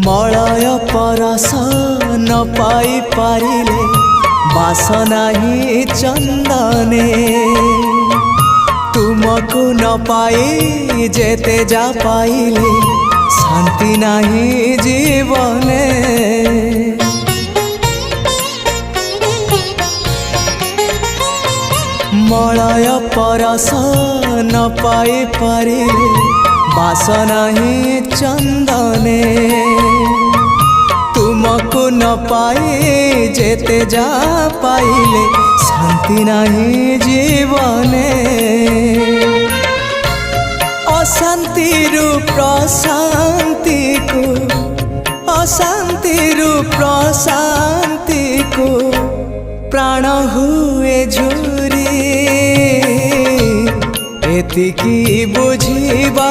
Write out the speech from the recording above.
Malay परस न पाई पारिले बासना ही चंदने तुमको न पाई जेते जा पाइले शांति नहीं जीवने। मलय परस न पाई पारिले बासना ही चंदने तुमको न पाई जेते जा पाइले शांति नहीं जीवने। अशांति प्रशांति को अशांति प्रशांति को प्राण हुए झुरी एतिकी बुझिबा